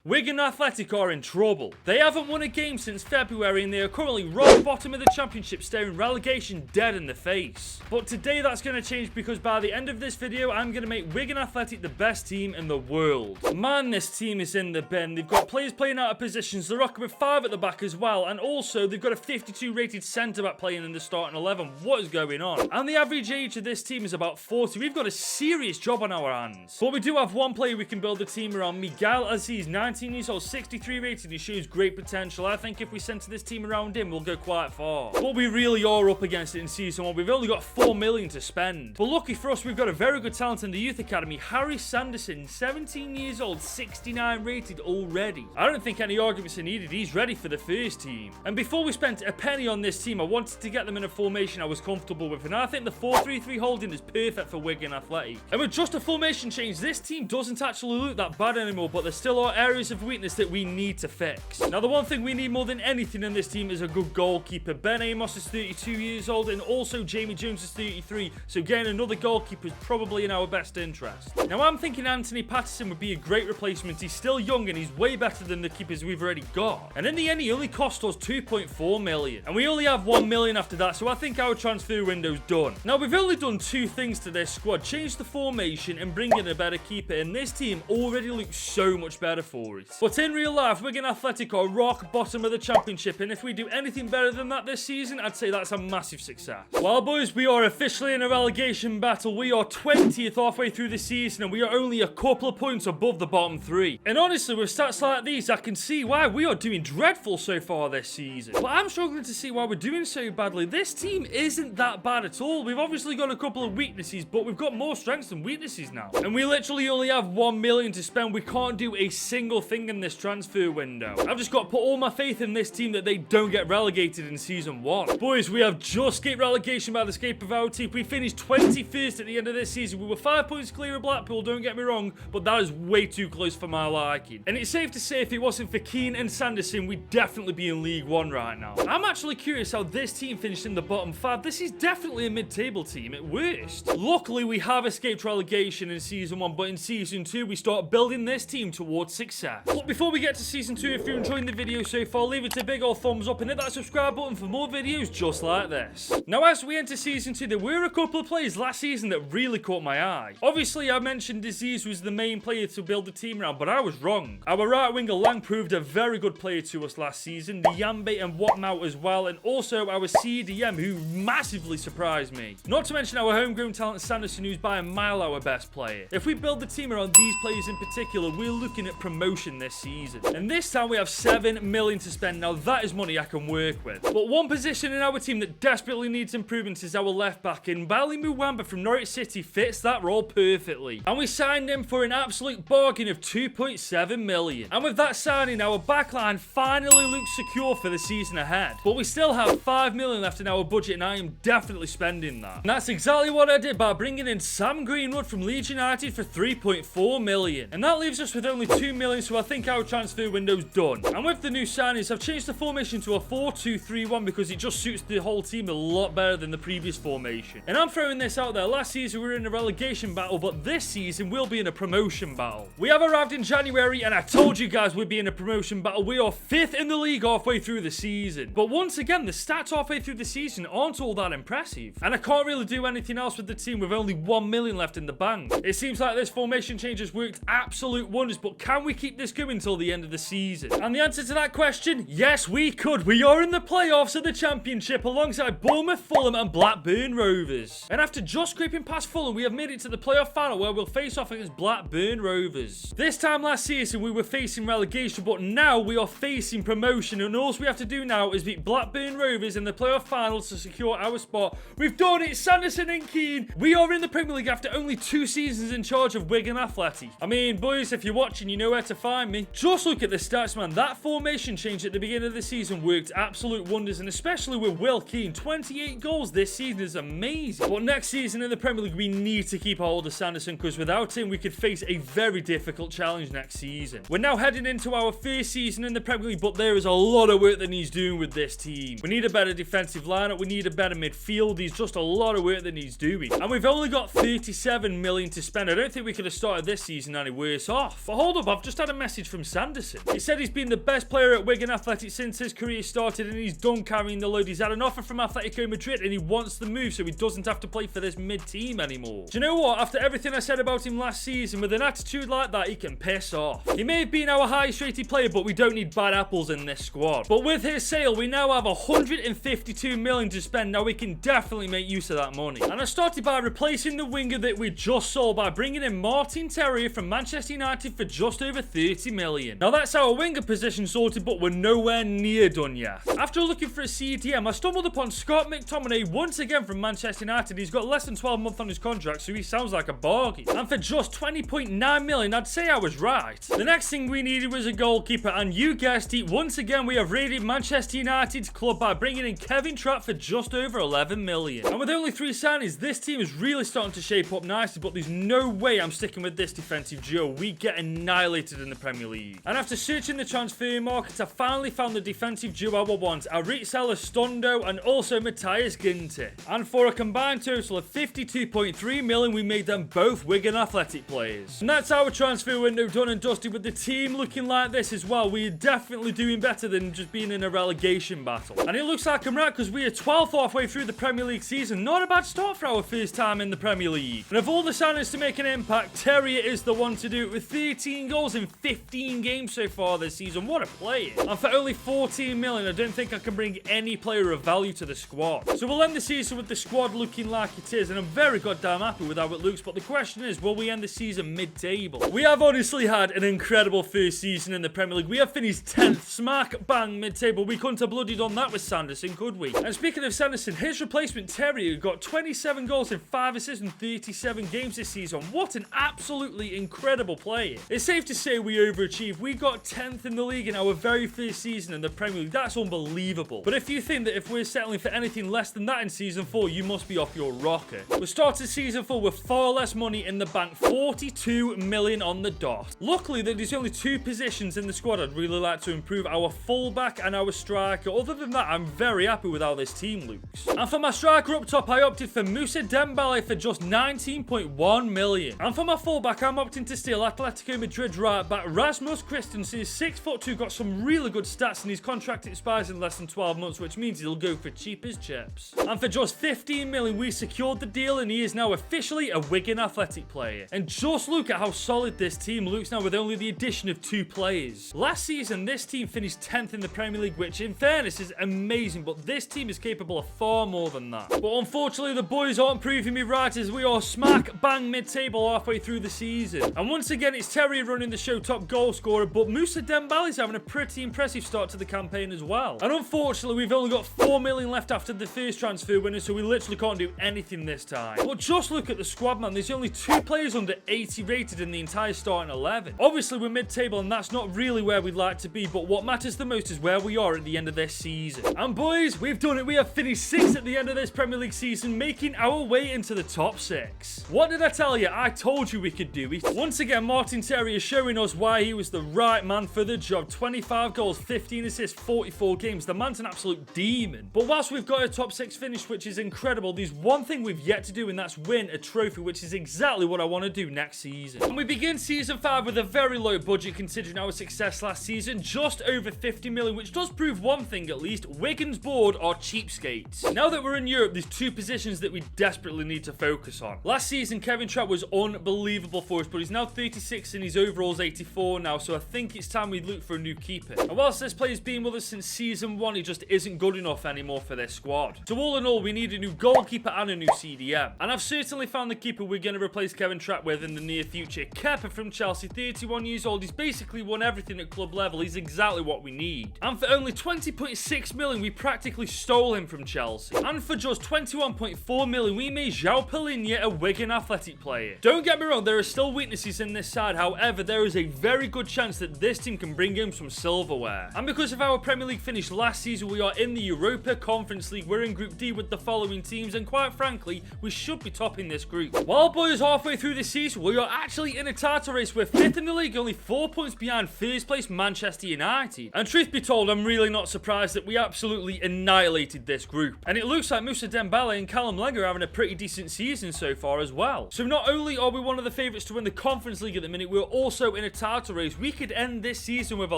Wigan Athletic are in trouble. They haven't won a game since February and they are currently rock bottom of the championship, staring relegation dead in the face. But today that's going to change, because by the end of this video I'm going to make Wigan Athletic the best team in the world. Man, this team is in the bin. They've got players playing out of positions, they're rocking with 5 at the back as well, and also they've got a 52 rated centre back playing in the starting 11. What is going on? And the average age of this team is about 40. We've got a serious job on our hands. But we do have one player we can build a team around, Miguel Aziz, 19 years old, 63 rated. He shows great potential. I think if we center this team around him, we'll go quite far. But we really are up against it in season 1. We've only got 4 million to spend. But lucky for us, we've got a very good talent in the youth academy. Harry Sanderson, 17 years old, 69 rated already. I don't think any arguments are needed. He's ready for the first team. And before we spent a penny on this team, I wanted to get them in a formation I was comfortable with. And I think the 4-3-3 holding is perfect for Wigan Athletic. And with just a formation change, this team doesn't actually look that bad anymore, but there still are areas of weakness that we need to fix. Now, the one thing we need more than anything in this team is a good goalkeeper. Ben Amos is 32 years old, and also Jamie Jones is 33, so getting another goalkeeper is probably in our best interest. Now, I'm thinking Anthony Patterson would be a great replacement. He's still young and he's way better than the keepers we've already got. And in the end, he only cost us 2.4 million. And we only have 1 million after that, so I think our transfer window's done. Now, we've only done 2 things to this squad: change the formation and bring in a better keeper, and this team already looks so much better for it. But in real life, Wigan Athletic are rock bottom of the championship, and if we do anything better than that this season, I'd say that's a massive success. Well, boys, we are officially in a relegation battle. We are 20th halfway through the season, and we are only a couple of points above the bottom 3. And honestly, with stats like these, I can see why we are doing dreadful so far this season. But I'm struggling to see why we're doing so badly. This team isn't that bad at all. We've obviously got a couple of weaknesses, but we've got more strengths than weaknesses now. And we literally only have 1 million to spend. We can't do a single thing in this transfer window. I've just got to put all my faith in this team that they don't get relegated in season 1. Boys, we have just escaped relegation by the escape of our team. We finished 21st at the end of this season. We were 5 points clear of Blackpool, don't get me wrong, but that is way too close for my liking. And it's safe to say if it wasn't for Keane and Sanderson, we'd definitely be in League 1 right now. I'm actually curious how this team finished in the bottom 5. This is definitely a mid-table team at worst. Luckily, we have escaped relegation in season 1, but in season 2, we start building this team towards success. But before we get to season 2, if you're enjoying the video so far, leave it a big old thumbs up and hit that subscribe button for more videos just like this. Now, as we enter season 2, there were a couple of players last season that really caught my eye. Obviously, I mentioned Aziz was the main player to build the team around, but I was wrong. Our right winger Lang proved a very good player to us last season, the Yambe and Watmout as well, and also our CDM, who massively surprised me. Not to mention our homegrown talent Sanderson, who's by a mile our best player. If we build the team around these players in particular, we're looking at promotion this season. And this time we have 7 million to spend. Now that is money I can work with. But one position in our team that desperately needs improvement is our left back, and Bali Muwamba from Norwich City fits that role perfectly. And we signed him for an absolute bargain of 2.7 million. And with that signing, our backline finally looks secure for the season ahead. But we still have 5 million left in our budget, and I am definitely spending that. And that's exactly what I did by bringing in Sam Greenwood from Leeds United for 3.4 million. And that leaves us with only 2 million, so I think our transfer window's done. And with the new signings, I've changed the formation to a 4-2-3-1 because it just suits the whole team a lot better than the previous formation. And I'm throwing this out there. Last season we were in a relegation battle, but this season we'll be in a promotion battle. We have arrived in January, and I told you guys we'd be in a promotion battle. We are 5th in the league halfway through the season. But once again, the stats halfway through the season aren't all that impressive. And I can't really do anything else with the team with only 1 million left in the bank. It seems like this formation change has worked absolute wonders, but can we keep this going until the end of the season? And the answer to that question, yes, we could. We are in the playoffs of the championship alongside Bournemouth, Fulham and Blackburn Rovers. And after just scraping past Fulham, we have made it to the playoff final where we'll face off against Blackburn Rovers. This time last season, we were facing relegation, but now we are facing promotion, and all we have to do now is beat Blackburn Rovers in the playoff finals to secure our spot. We've done it, Sanderson and Keane. We are in the Premier League after only 2 seasons in charge of Wigan Athletic. I mean, boys, if you're watching, you know where to find me. Just look at the stats, man. That formation change at the beginning of the season worked absolute wonders, and especially with Will Keane. 28 goals this season is amazing. But next season in the Premier League, we need to keep a hold of Sanderson, because without him, we could face a very difficult challenge next season. We're now heading into our first season in the Premier League, but there is a lot of work that needs doing with this team. We need a better defensive lineup. We need a better midfield. There's just a lot of work that needs doing. And we've only got 37 million to spend. I don't think we could have started this season any worse off. But hold up, I've just had a message from Sanderson. He said he's been the best player at Wigan Athletic since his career started and he's done carrying the load. He's had an offer from Atletico Madrid and he wants the move so he doesn't have to play for this mid-team anymore. Do you know what? After everything I said about him last season, with an attitude like that, he can piss off. He may have been our highest rated player, but we don't need bad apples in this squad. But with his sale, we now have 152 million to spend. Now we can definitely make use of that money. And I started by replacing the winger that we just sold by bringing in Martin Terrier from Manchester United for just over 30 million. Now that's our winger position sorted, but we're nowhere near done yet. After looking for a CDM, I stumbled upon Scott McTominay once again from Manchester United. He's got less than 12 months on his contract, so he sounds like a bargain. And for just 20.9 million, I'd say I was right. The next thing we needed was a goalkeeper, and you guessed it, once again we have raided Manchester United's club by bringing in Kevin Trapp for just over 11 million. And with only 3 signings, this team is really starting to shape up nicely, but there's no way I'm sticking with this defensive duo. We get annihilated in the Premier League. And after searching the transfer market, I finally found the defensive duo I want, Aritzel Stondo and also Matthias Ginter. And for a combined total of 52.3 million, we made them both Wigan Athletic players. And that's our transfer window done and dusted. With the team looking like this as well, we are definitely doing better than just being in a relegation battle. And it looks like I'm right, because we are 12th halfway through the Premier League season. Not a bad start for our first time in the Premier League. And of all the signings to make an impact, Terrier is the one to do it, with 13 goals in 15 games so far this season. What a player. And for only 14 million, I don't think I can bring any player of value to the squad. So we'll end the season with the squad looking like it is, and I'm very goddamn happy with how it looks. But the question is, will we end the season mid-table? We have honestly had an incredible first season in the Premier League. We have finished 10th, smack bang mid-table. We couldn't have bloody done that with Sanderson, could we? And speaking of Sanderson, his replacement Terrier got 27 goals and 5 assists in 37 games this season. What an absolutely incredible player. It's safe to say we overachieved. We got 10th in the league in our very first season in the Premier League. That's unbelievable. But if you think that if we're settling for anything less than that in season 4, you must be off your rocker. We started season 4 with far less money in the bank, 42 million on the dot. Luckily, there's only 2 positions in the squad I'd really like to improve, our fullback and our striker. Other than that, I'm very happy with how this team looks. And for my striker up top, I opted for Moussa Dembele for just 19.1 million. And for my fullback, I'm opting to steal Atletico Madrid right back Rasmus Christensen. Is 6'2", got some really good stats, and his contract expires in less than 12 months, which means he'll go for cheap as chips. And for just 15 million, we secured the deal, and he is now officially a Wigan Athletic player. And just look at how solid this team looks now with only the addition of 2 players. Last season, this team finished 10th in the Premier League, which in fairness is amazing, but this team is capable of far more than that. But unfortunately, the boys aren't proving me right, as we are smack bang mid-table halfway through the season. And once again, it's Terrier running the show, top goal scorer, but Moussa Dembele is having a pretty impressive start to the campaign as well. And unfortunately, we've only got 4 million left after the first transfer window, so we literally can't do anything this time. But just look at the squad, man. There's only 2 players under 80 rated in the entire starting 11. Obviously, we're mid-table, and that's not really where we'd like to be, but what matters the most is where we are at the end of this season. And boys, we've done it. We have finished 6th at the end of this Premier League season, making our way into the top 6. What did I tell you? I told you we could do it. Once again, Martin Terrier is showing us why he was the right man for the job. 25 goals, 15 assists, 44 games. The man's an absolute demon. But whilst we've got a top 6 finish, which is incredible, there's one thing we've yet to do, and that's win a trophy, which is exactly what I want to do next season. And we begin season 5 with a very low budget considering our success last season, just over 50 million, which does prove one thing at least: Wigan's board are cheapskates. Now that we're in Europe, there's 2 positions that we desperately need to focus on. Last season, Kevin Trapp was unbelievable for us, but he's now 36 and his overall's 84 now, so I think it's time we look for a new keeper. And whilst this player's been with us since season 1, he just isn't good enough anymore for this squad. So all in all, we need a new goalkeeper and a new CDM. And I've certainly found the keeper we're going to replace Kevin Trapp with in the near future. Kepa from Chelsea, 31 years old. He's basically won everything at club level. He's exactly what we need. And for only 20.6 million, we practically stole him from Chelsea. And for just 21.4 million, we made João Palhinha a Wigan Athletic player. Don't get me wrong, there are still weaknesses in this side. However, there is a very good chance that this team can bring home some silverware. And because of our Premier League finish last season, we are in the Europa Conference League. We're in Group D with the following teams, and quite frankly, we should be topping this group. While boys, halfway through the season, we are actually in a title race. We're 5th in the league, only 4 points behind first place Manchester United. And truth be told, I'm really not surprised that we absolutely annihilated this group. And it looks like Moussa Dembele and Callum Langer are having a pretty decent season so far as well. So not only are we one of the favourites to win the Conference League at the minute, we're also in a title race, we could end this season with a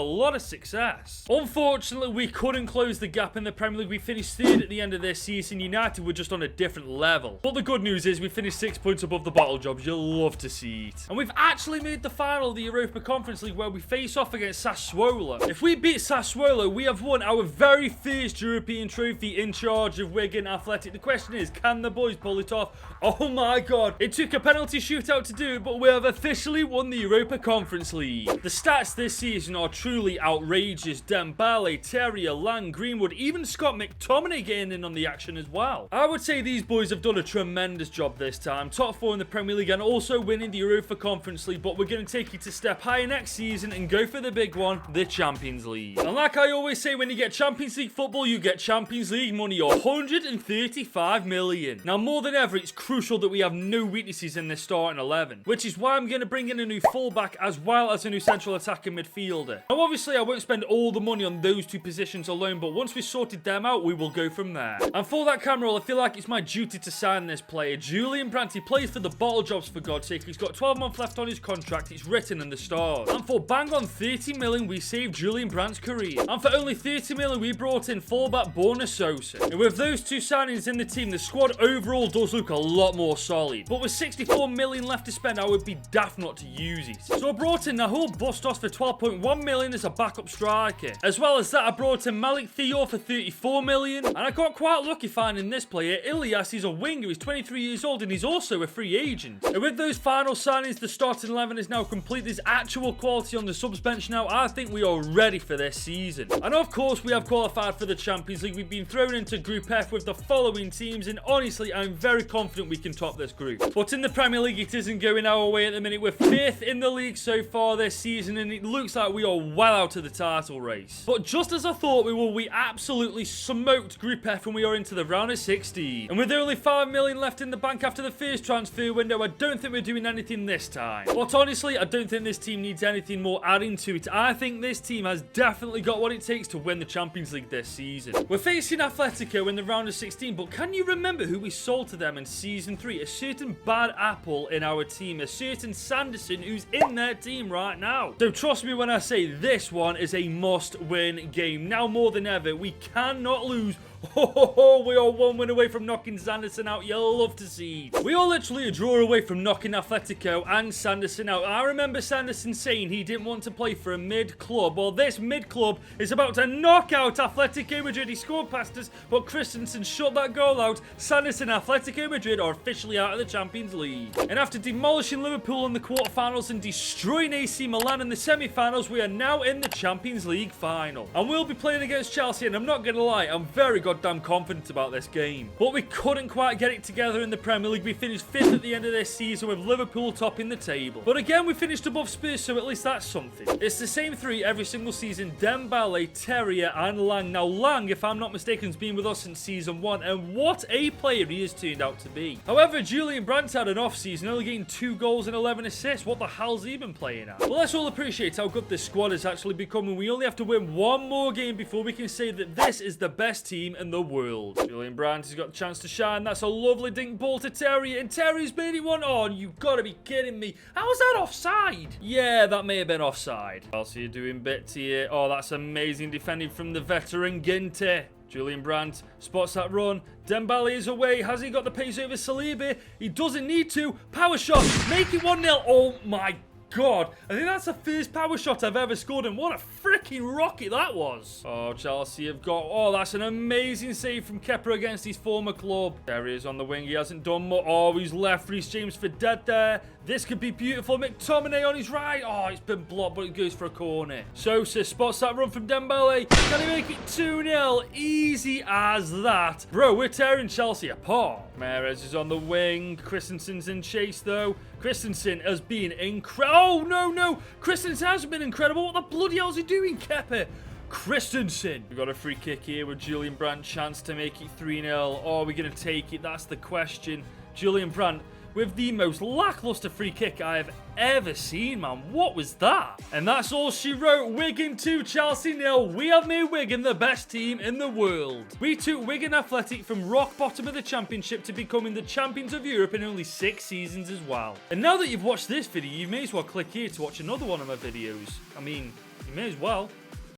lot of success. Unfortunately, we couldn't close the gap in the Premier League. We finished third at the end of this season. United were just on a different level. But the good news is we finished 6 points above the bottle jobs. You'll love to see it. And we've actually made the final of the Europa Conference League, where we face off against Sassuolo. If we beat Sassuolo, we have won our very first European trophy in charge of Wigan Athletic. The question is, can the boys pull it off? Oh my god, it took a penalty shootout to do it, but we have officially won the Europa Conference League. The stats this season are truly outrageous. Dembele, Terrier, Lang, Greenwood, even Scott McTominay getting in on the action as well. I would say these boys have done a tremendous job this time. Top 4 in the Premier League and also winning the Europa Conference League, but we're going to take it a step higher next season and go for the big one, the Champions League. And like I always say, when you get Champions League football, you get Champions League money, 135 million. Now, more than ever, it's crucial that we have no weaknesses in this starting 11, which is why I'm going to bring in a new fullback as well as a new central attacking midfielder. Now, obviously, I won't spend all the money on those 2 positions alone, but once we've sorted them out, we will go from there. And for that camera roll, I feel like it's my duty to sign this player. Julian Brandt, he plays for the bottle jobs, for God's sake. He's got 12 months left on his contract. It's written in the stars. And for bang on 30 million, we saved Julian Brandt's career. And for only 30 million, we brought in fullback Borna Sosa. And with those 2 signings in the team, the squad overall does look a lot more solid. But with 64 million left to spend, I would be daft not to use it. So I brought in Nahul Bustos for 12.1 million as a backup striker. As well as that, I brought in Malik Thior for 34 million. And I got quite lucky finding this player. Ilias, he's a winger, he's 23 years old, and he's also a free agent. And with those final signings, the starting 11 is now complete. There's actual quality on the subs bench now. I think we are ready for this season. And of course, we have qualified for the Champions League. We've been thrown into Group F with the following teams, and honestly, I'm very confident we can top this group. But in the Premier League, it isn't going our way at the minute. We're 5th in the league so far this season, and it looks like we are well out of the title race. But just as I thought we will, we absolutely smoked Group F, and we are into the round of 16. And with only 5 million left in the bank after the first transfer window, I don't think we're doing anything this time. But honestly, I don't think this team needs anything more adding to it. I think this team has definitely got what it takes to win the Champions League this season. We're facing Atletico in the round of 16, but can you remember who we sold to them in Season 3? A certain bad apple in our team, a certain Sanderson who's in their team right now. So trust me when I say this one is a must-win game. Now more than ever, we cannot lose. We are 1 win away from knocking Sanderson out. You'll love to see it. We are literally a draw away from knocking Atletico and Sanderson out. I remember Sanderson saying he didn't want to play for a mid-club. Well, this mid-club is about to knock out Atletico Madrid. He scored past us, but Christensen shut that goal out. Sanderson and Atletico Madrid are officially out of the Champions League. And after demolishing Liverpool in the quarterfinals and destroying AC Milan in the semi-finals, we are now in the Champions League final. And we'll be playing against Chelsea, and I'm not going to lie, I'm very goddamn confident about this game. But we couldn't quite get it together in the Premier League. We finished 5th at the end of this season with Liverpool topping the table. But again, we finished above Spurs, so at least that's something. It's the same 3 every single season: Dembele, Terrier and Lang. Now Lang, if I'm not mistaken, has been with us since Season 1, and what a player he has turned out to be. However, Julian Brandt had an off season, only getting 2 goals and 11 assists. What the hell's he been playing at? Well, let's all appreciate how good this squad has actually become, and we only have to win 1 more game before we can say that this is the best team in the world. Julian Brandt has got the chance to shine. That's a lovely dink ball to Terry, and Terry's made it 1. Oh, you've got to be kidding me. How was that offside? Yeah, that may have been offside. Chelsea are doing bits here. Oh, that's amazing defending from the veteran Ginter. Julian Brandt spots that run. Dembele is away. Has he got the pace over Saliba? He doesn't need to. Power shot. Make it 1-0. Oh, my God. I think that's the first power shot I've ever scored, and what a freaking rocket that was. Oh, Chelsea have got... Oh, that's an amazing save from Kepa against his former club. There he is on the wing. He hasn't done much. Oh, he's left Reece James for dead there. This could be beautiful. McTominay on his right. Oh, it's been blocked, but it goes for a corner. Sosa spots that run from Dembele. Can he make it 2-0? Easy as that. Bro, we're tearing Chelsea apart. Mahrez is on the wing. Christensen's in chase, though. Christensen has been incredible. Oh, no. Christensen hasn't been incredible. What the bloody hell is he doing, Kepa? Christensen. We've got a free kick here with Julian Brandt. Chance to make it 3-0. Oh, are we going to take it? That's the question. Julian Brandt with the most lackluster free kick I have ever seen, man. What was that? And that's all she wrote. Wigan 2, Chelsea 0. We have made Wigan the best team in the world. We took Wigan Athletic from rock bottom of the championship to becoming the champions of Europe in only 6 seasons as well. And now that you've watched this video, you may as well click here to watch another one of my videos. I mean, you may as well.